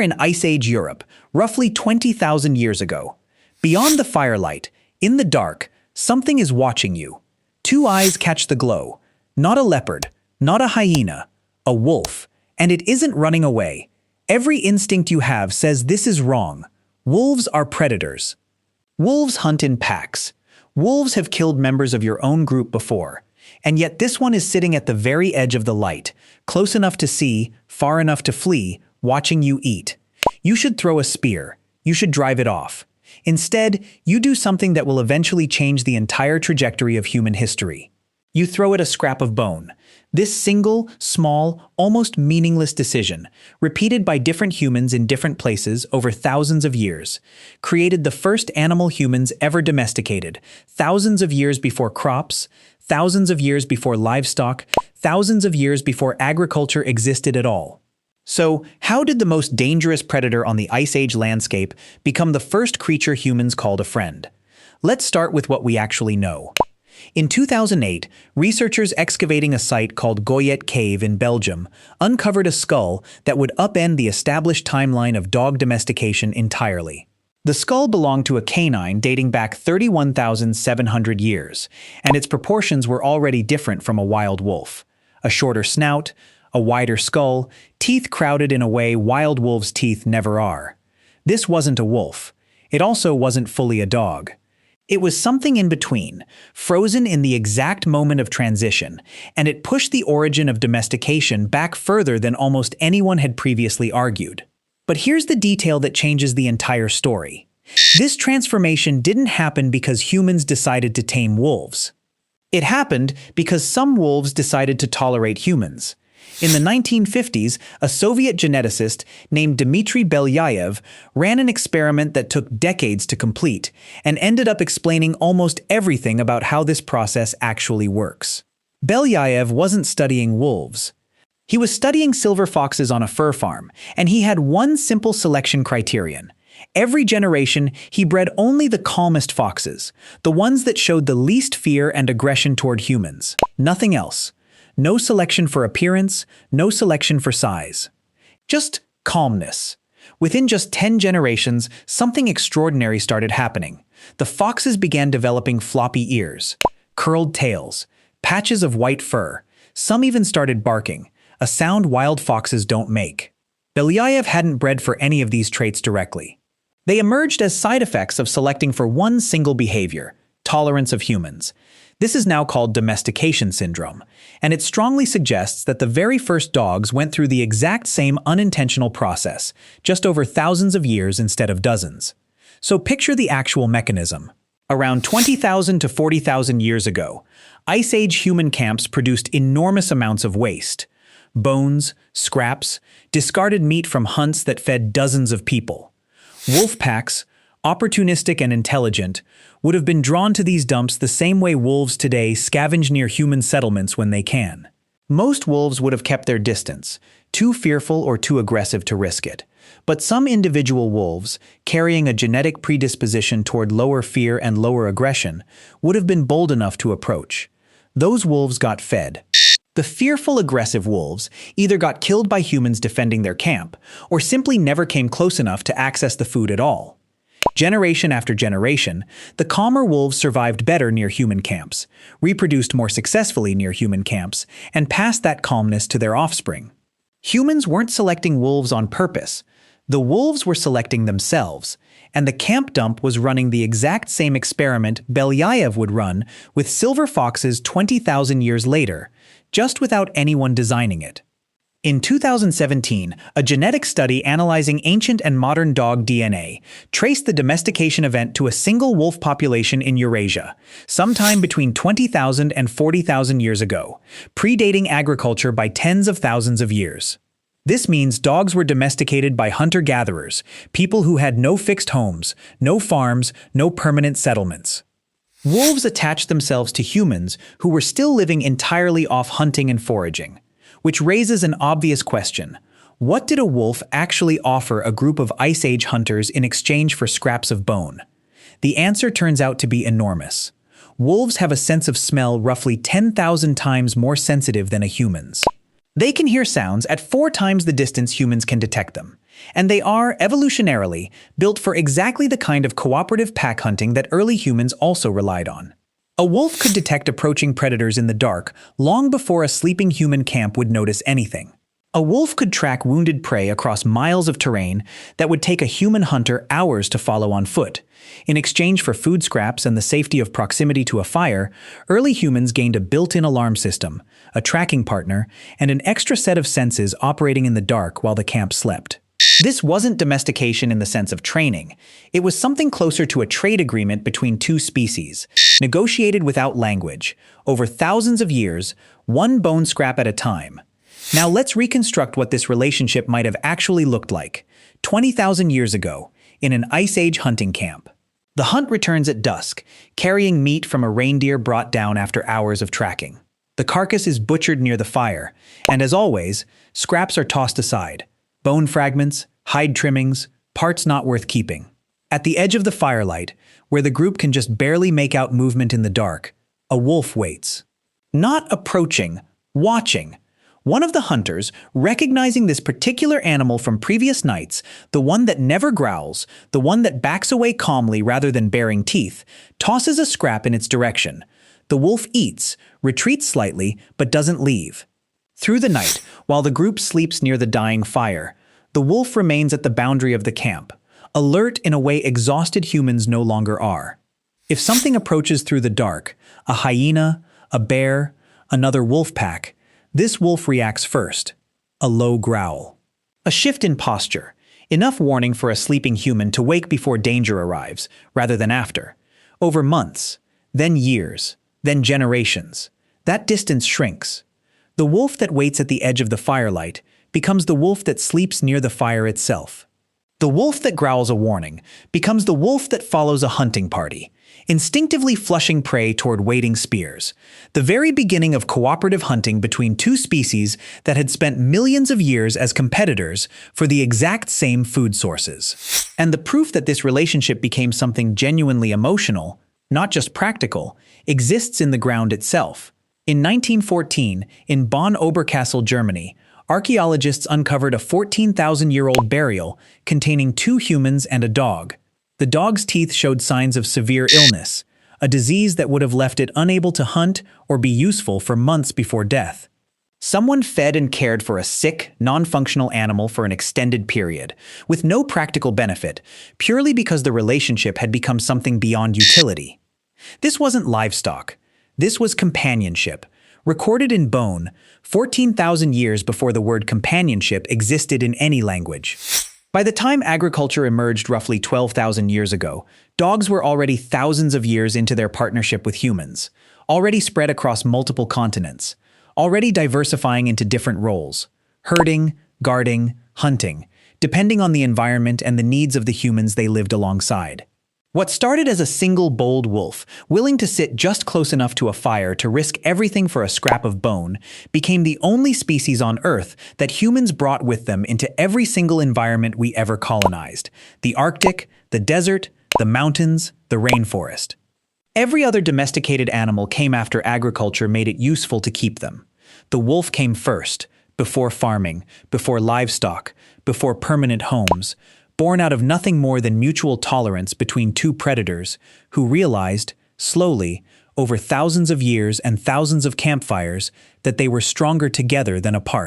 In Ice Age Europe, roughly 20,000 years ago. Beyond the firelight, in the dark, something is watching you. Two eyes catch the glow. Not a leopard, not a hyena, a wolf. And it isn't running away. Every instinct you have says this is wrong. Wolves are predators. Wolves hunt in packs. Wolves have killed members of your own group before. And yet this one is sitting at the very edge of the light, close enough to see, far enough to flee, watching you eat. You should throw a spear. You should drive it off. Instead, you do something that will eventually change the entire trajectory of human history. You throw it a scrap of bone. This single, small, almost meaningless decision, repeated by different humans in different places over thousands of years, created the first animal humans ever domesticated, thousands of years before crops, thousands of years before livestock, thousands of years before agriculture existed at all. So, how did the most dangerous predator on the Ice Age landscape become the first creature humans called a friend? Let's start with what we actually know. In 2008, researchers excavating a site called Goyet Cave in Belgium uncovered a skull that would upend the established timeline of dog domestication entirely. The skull belonged to a canine dating back 31,700 years, and its proportions were already different from a wild wolf. A shorter snout, a wider skull, teeth crowded in a way wild wolves' teeth never are. This wasn't a wolf. It also wasn't fully a dog. It was something in between, frozen in the exact moment of transition, and it pushed the origin of domestication back further than almost anyone had previously argued. But here's the detail that changes the entire story. This transformation didn't happen because humans decided to tame wolves. It happened because some wolves decided to tolerate humans. In the 1950s, a Soviet geneticist named Dmitry Belyayev ran an experiment that took decades to complete and ended up explaining almost everything about how this process actually works. Belyayev wasn't studying wolves. He was studying silver foxes on a fur farm, and he had one simple selection criterion. Every generation, he bred only the calmest foxes, the ones that showed the least fear and aggression toward humans. Nothing else. No selection for appearance, no selection for size. Just calmness. Within just 10 generations, something extraordinary started happening. The foxes began developing floppy ears, curled tails, patches of white fur. Some even started barking, a sound wild foxes don't make. Belyayev hadn't bred for any of these traits directly. They emerged as side effects of selecting for one single behavior, tolerance of humans. This is now called domestication syndrome, and it strongly suggests that the very first dogs went through the exact same unintentional process, just over thousands of years instead of dozens. So picture the actual mechanism. Around 20,000 to 40,000 years ago, Ice Age human camps produced enormous amounts of waste. Bones, scraps, discarded meat from hunts that fed dozens of people. Wolf packs, opportunistic and intelligent, would have been drawn to these dumps the same way wolves today scavenge near human settlements when they can. Most wolves would have kept their distance, too fearful or too aggressive to risk it. But some individual wolves, carrying a genetic predisposition toward lower fear and lower aggression, would have been bold enough to approach. Those wolves got fed. The fearful, aggressive wolves either got killed by humans defending their camp, or simply never came close enough to access the food at all. Generation after generation, the calmer wolves survived better near human camps, reproduced more successfully near human camps, and passed that calmness to their offspring. Humans weren't selecting wolves on purpose. The wolves were selecting themselves, and the camp dump was running the exact same experiment Belyayev would run with silver foxes 20,000 years later, just without anyone designing it. In 2017, a genetic study analyzing ancient and modern dog DNA traced the domestication event to a single wolf population in Eurasia, sometime between 20,000 and 40,000 years ago, predating agriculture by tens of thousands of years. This means dogs were domesticated by hunter-gatherers, people who had no fixed homes, no farms, no permanent settlements. Wolves attached themselves to humans who were still living entirely off hunting and foraging. Which raises an obvious question. What did a wolf actually offer a group of Ice Age hunters in exchange for scraps of bone? The answer turns out to be enormous. Wolves have a sense of smell roughly 10,000 times more sensitive than a human's. They can hear sounds at 4 times the distance humans can detect them. And they are, evolutionarily, built for exactly the kind of cooperative pack hunting that early humans also relied on. A wolf could detect approaching predators in the dark long before a sleeping human camp would notice anything. A wolf could track wounded prey across miles of terrain that would take a human hunter hours to follow on foot. In exchange for food scraps and the safety of proximity to a fire, early humans gained a built-in alarm system, a tracking partner, and an extra set of senses operating in the dark while the camp slept. This wasn't domestication in the sense of training. It was something closer to a trade agreement between two species, negotiated without language, over thousands of years, one bone scrap at a time. Now let's reconstruct what this relationship might have actually looked like, 20,000 years ago, in an Ice Age hunting camp. The hunt returns at dusk, carrying meat from a reindeer brought down after hours of tracking. The carcass is butchered near the fire, and as always, scraps are tossed aside. Bone fragments, hide trimmings, parts not worth keeping. At the edge of the firelight, where the group can just barely make out movement in the dark, a wolf waits. Not approaching, watching. One of the hunters, recognizing this particular animal from previous nights, the one that never growls, the one that backs away calmly rather than baring teeth, tosses a scrap in its direction. The wolf eats, retreats slightly, but doesn't leave. Through the night, while the group sleeps near the dying fire, the wolf remains at the boundary of the camp, alert in a way exhausted humans no longer are. If something approaches through the dark, a hyena, a bear, another wolf pack, this wolf reacts first, a low growl. A shift in posture, enough warning for a sleeping human to wake before danger arrives, rather than after. Over months, then years, then generations, that distance shrinks. The wolf that waits at the edge of the firelight becomes the wolf that sleeps near the fire itself. The wolf that growls a warning becomes the wolf that follows a hunting party, instinctively flushing prey toward waiting spears, the very beginning of cooperative hunting between two species that had spent millions of years as competitors for the exact same food sources. And the proof that this relationship became something genuinely emotional, not just practical, exists in the ground itself. In 1914, in Bonn-Oberkassel, Germany, archaeologists uncovered a 14,000-year-old burial containing 2 humans and a dog. The dog's teeth showed signs of severe illness, a disease that would have left it unable to hunt or be useful for months before death. Someone fed and cared for a sick, non-functional animal for an extended period, with no practical benefit, purely because the relationship had become something beyond utility. This wasn't livestock. This was companionship, recorded in bone, 14,000 years before the word companionship existed in any language. By the time agriculture emerged roughly 12,000 years ago, dogs were already thousands of years into their partnership with humans, already spread across multiple continents, already diversifying into different roles: herding, guarding, hunting, depending on the environment and the needs of the humans they lived alongside. What started as a single bold wolf, willing to sit just close enough to a fire to risk everything for a scrap of bone, became the only species on Earth that humans brought with them into every single environment we ever colonized: the Arctic, the desert, the mountains, the rainforest. Every other domesticated animal came after agriculture made it useful to keep them. The wolf came first, before farming, before livestock, before permanent homes, born out of nothing more than mutual tolerance between two predators who realized, slowly, over thousands of years and thousands of campfires, that they were stronger together than apart.